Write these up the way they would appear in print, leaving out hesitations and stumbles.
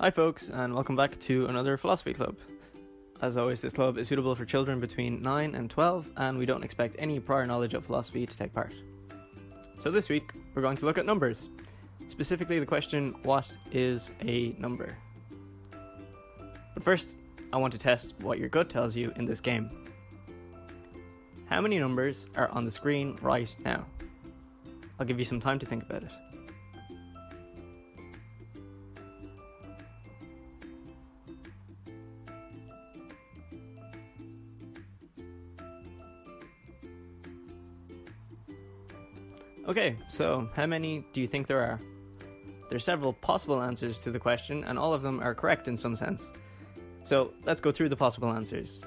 Hi folks, and welcome back to another philosophy club. As always, this club is suitable for children between 9 and 12, and we don't expect any prior knowledge of philosophy to take part. So this week, we're going to look at numbers. Specifically the question, what is a number? But first, I want to test what your gut tells you in this game. How many numbers are on the screen right now? I'll give you some time to think about it. Okay, so how many do you think there are? There are several possible answers to the question, and all of them are correct in some sense. So let's go through the possible answers.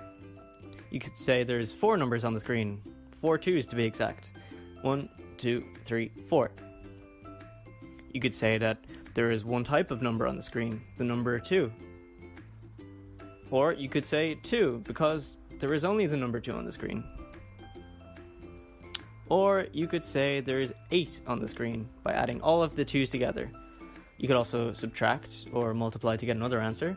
You could say there's 4 numbers on the screen, 4 2s to be exact. 1, 2, 3, 4. You could say that there is one type of number on the screen, the number 2. Or you could say 2, because there is only the number 2 on the screen. Or you could say there's 8 on the screen by adding all of the 2's together. You could also subtract or multiply to get another answer.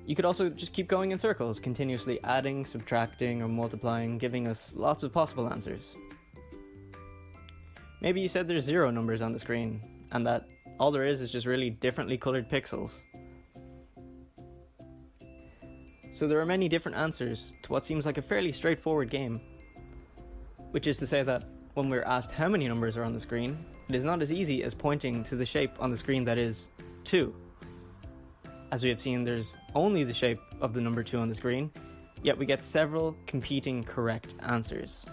You could also just keep going in circles, continuously adding, subtracting, or multiplying, giving us lots of possible answers. Maybe you said there's 0 numbers on the screen, and that all there is just really differently colored pixels. So there are many different answers to what seems like a fairly straightforward game. Which is to say that when we're asked how many numbers are on the screen, it is not as easy as pointing to the shape on the screen that is 2. As we have seen, there's only the shape of the number 2 on the screen, yet we get several competing correct answers.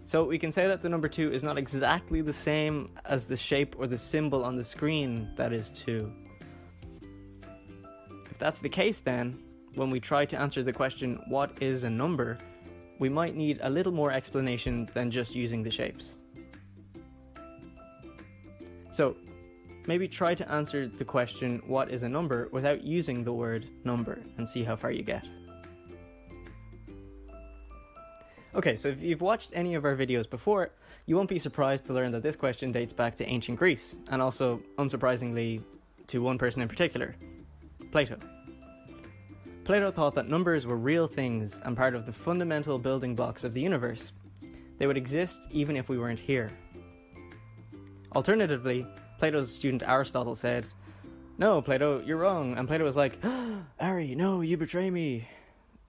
So we can say that the number 2 is not exactly the same as the shape or the symbol on the screen that is 2. If that's the case, then, when we try to answer the question, what is a number, we might need a little more explanation than just using the shapes. So, maybe try to answer the question, what is a number, without using the word number, and see how far you get. Okay, so if you've watched any of our videos before, you won't be surprised to learn that this question dates back to ancient Greece, and also, unsurprisingly, to one person in particular, Plato. Plato thought that numbers were real things and part of the fundamental building blocks of the universe. They would exist even if we weren't here. Alternatively, Plato's student Aristotle said, "No, Plato, you're wrong." And Plato was like, "Ari, no, you betray me."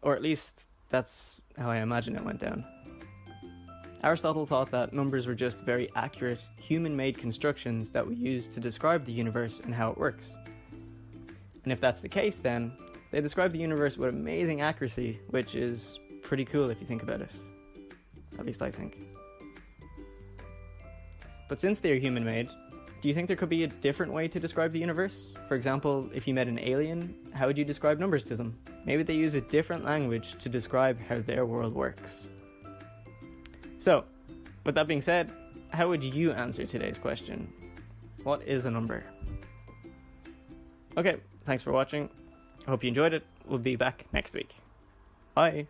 Or at least, that's how I imagine it went down. Aristotle thought that numbers were just very accurate, human-made constructions that we use to describe the universe and how it works. And if that's the case, then they describe the universe with amazing accuracy, which is pretty cool if you think about it. At least I think. But since they are human-made, do you think there could be a different way to describe the universe? For example, if you met an alien, how would you describe numbers to them? Maybe they use a different language to describe how their world works. So, with that being said, how would you answer today's question? What is a number? Okay, thanks for watching. I hope you enjoyed it. We'll be back next week. Bye!